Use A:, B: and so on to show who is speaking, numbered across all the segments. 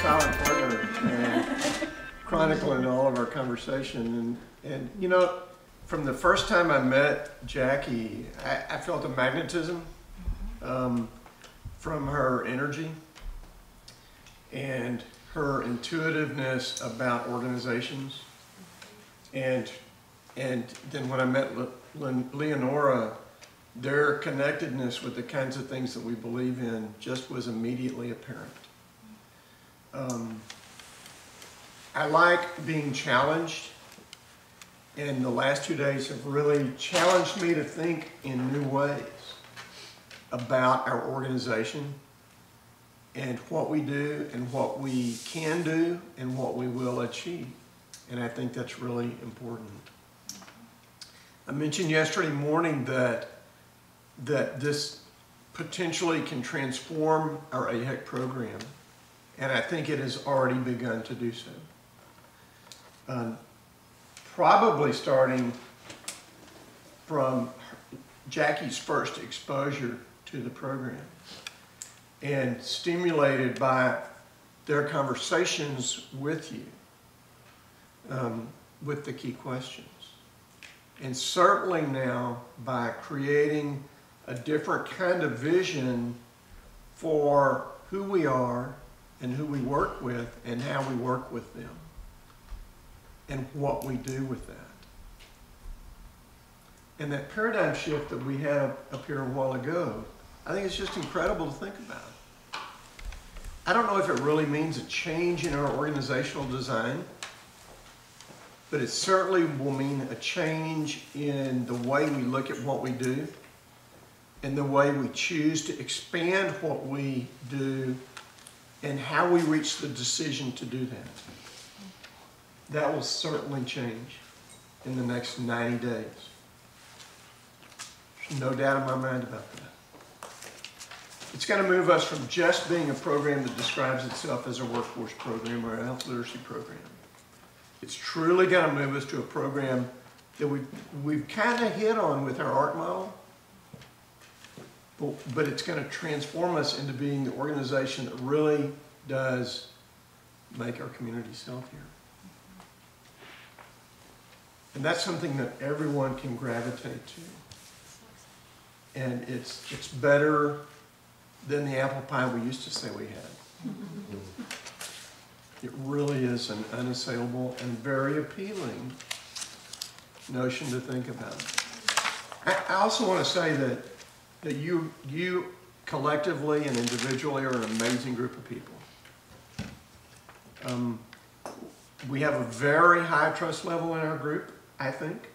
A: silent partner and chronicling all of our conversation. And you know, from the first time I met Jackie, I felt a magnetism from her energy and her intuitiveness about organizations. And then when I met Leonora, their connectedness with the kinds of things that we believe in just was immediately apparent. I like being challenged, and the last 2 days have really challenged me to think in new ways about our organization and what we do and what we can do and what we will achieve. And I think that's really important. I mentioned yesterday morning that this potentially can transform our AHEC program, and I think it has already begun to do so. Probably starting from Jackie's first exposure to the program and stimulated by their conversations with you with the key questions. And certainly now by creating a different kind of vision for who we are and who we work with and how we work with them and what we do with that. And that paradigm shift that we had up here a while ago, I think it's just incredible to think about. I don't know if it really means a change in our organizational design, but it certainly will mean a change in the way we look at what we do and the way we choose to expand what we do and how we reach the decision to do that. That will certainly change in the next 90 days. There's no doubt in my mind about that. It's going to move us from just being a program that describes itself as a workforce program or a health literacy program. It's truly going to move us to a program that we've kind of hit on with our ARC model, but it's going to transform us into being the organization that really does make our communities healthier. And that's something that everyone can gravitate to. And it's better than the apple pie we used to say we had. It really is an unassailable and very appealing notion to think about. I also want to say that you collectively and individually are an amazing group of people. We have a very high trust level in our group, I think,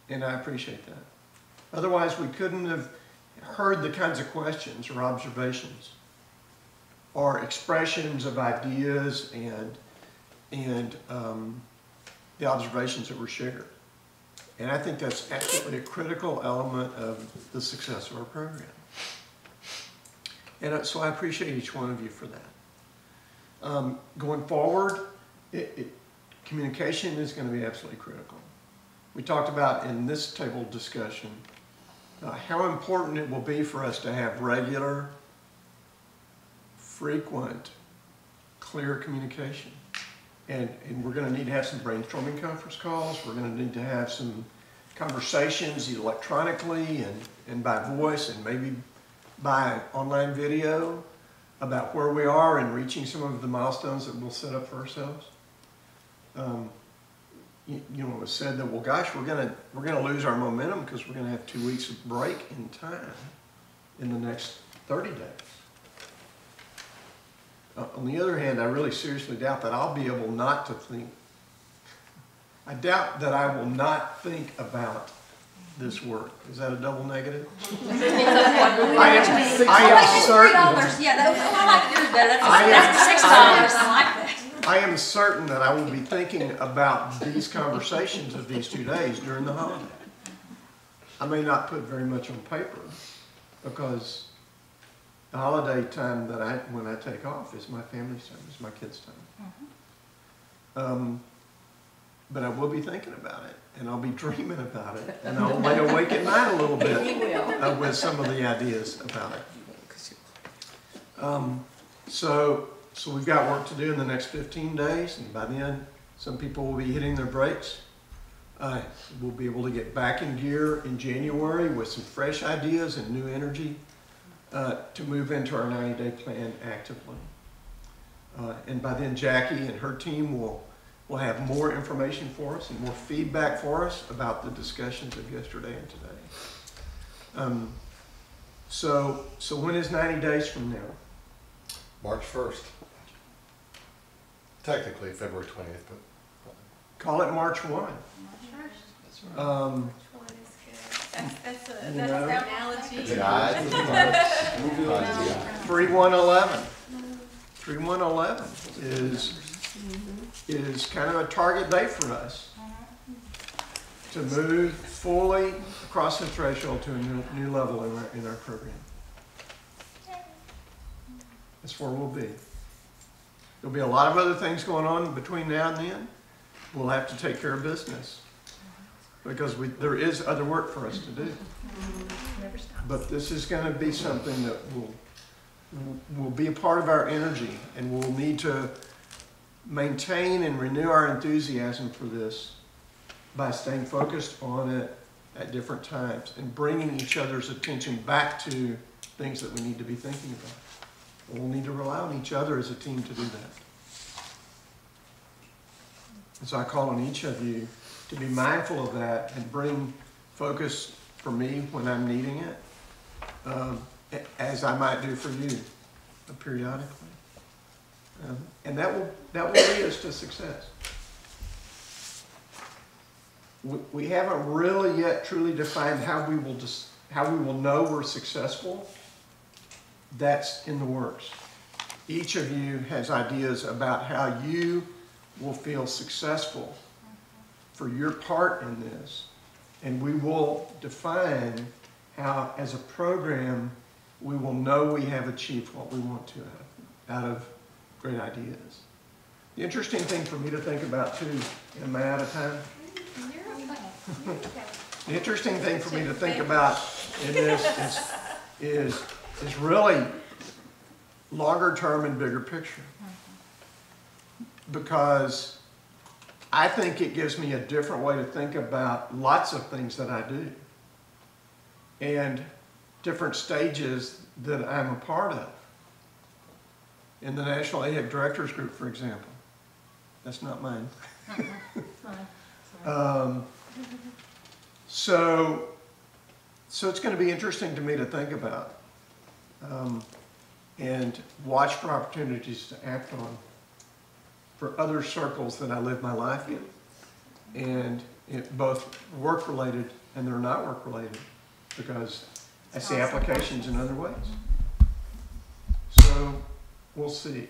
A: and I appreciate that. Otherwise, we couldn't have heard the kinds of questions or observations or expressions of ideas and the observations that were shared. And I think that's absolutely a critical element of the success of our program. And so I appreciate each one of you for that. Going forward, communication is going to be absolutely critical. We talked about in this table discussion how important it will be for us to have regular, frequent, clear communication. And we're going to need to have some brainstorming conference calls. We're going to need to have some conversations electronically and by voice and maybe by online video about where we are and reaching some of the milestones that we'll set up for ourselves. You know, it was said that, well, gosh, we're gonna lose our momentum because we're gonna have 2 weeks of break in time in the next 30 days. On the other hand, I really seriously doubt that I'll be able not to think. I doubt that I will not think about this work. Is that a double negative? I am certain.
B: Yeah, I like yours better. That's $6. I like that.
A: I am certain that I will be thinking about these conversations of these 2 days during the holiday. I may not put very much on paper because the holiday time that when I take off is my family's time, is my kids' time. But I will be thinking about it, and I'll be dreaming about it, and I'll lay awake at night a little bit with some of the ideas about it. So so we've got work to do in the next 15 days, and by then, some people will be hitting their brakes. We'll be able to get back in gear in January with some fresh ideas and new energy to move into our 90-day plan actively. And by then, Jackie and her team will have more information for us and more feedback for us about the discussions of yesterday and today. So when is 90 days from now?
C: March 1st. Technically February 20th, but
A: Call it March 1.
B: That's
A: You
B: an
A: know?
B: analogy.
C: yeah,
A: 3111. 3111 is kind of a target date for us to move fully across the threshold to a new level in our program. That's where we'll be. There'll be a lot of other things going on between now and then. We'll have to take care of business because there is other work for us to do.
B: Never stops.
A: But this is going to be something that will be a part of our energy, and we'll need to maintain and renew our enthusiasm for this by staying focused on it at different times and bringing each other's attention back to things that we need to be thinking about. We'll need to rely on each other as a team to do that. And so I call on each of you to be mindful of that and bring focus for me when I'm needing it, as I might do for you periodically. And that will lead us to success. We haven't really yet truly defined how we will know we're successful. That's in the works. Each of you has ideas about how you will feel successful for your part in this. And we will define how, as a program, we will know we have achieved what we want to out of great ideas. The interesting thing for me to think about too, am I out of time? The interesting thing for me to think about in this is really longer term and bigger picture. Because I think it gives me a different way to think about lots of things that I do and different stages that I'm a part of. In the National AHEC Directors Group, for example. That's not mine. So it's going to be interesting to me to think about and watch for opportunities to act on for other circles that I live my life in, and both work-related and they're not work-related, because I see applications in other ways. So we'll see.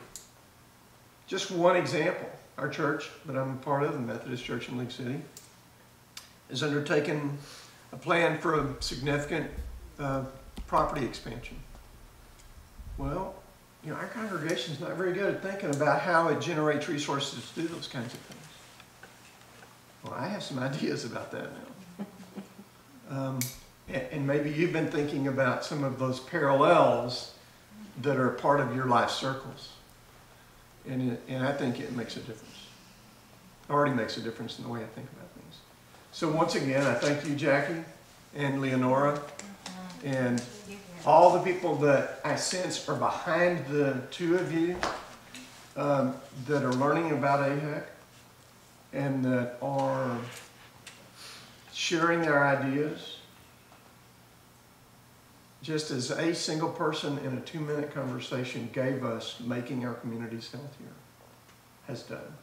A: Just one example, our church that I'm a part of, the Methodist Church in League City, has undertaken a plan for a significant property expansion. Well, you know, our congregation's not very good at thinking about how it generates resources to do those kinds of things. Well, I have some ideas about that now. And maybe you've been thinking about some of those parallels that are part of your life circles. And I think it makes a difference. It already makes a difference in the way I think about things. So once again, I thank you, Jackie and Leonora, and all the people that I sense are behind the two of you that are learning about AHEC and that are sharing their ideas. Just as a single person in a 2-minute conversation gave us making our communities healthier has done.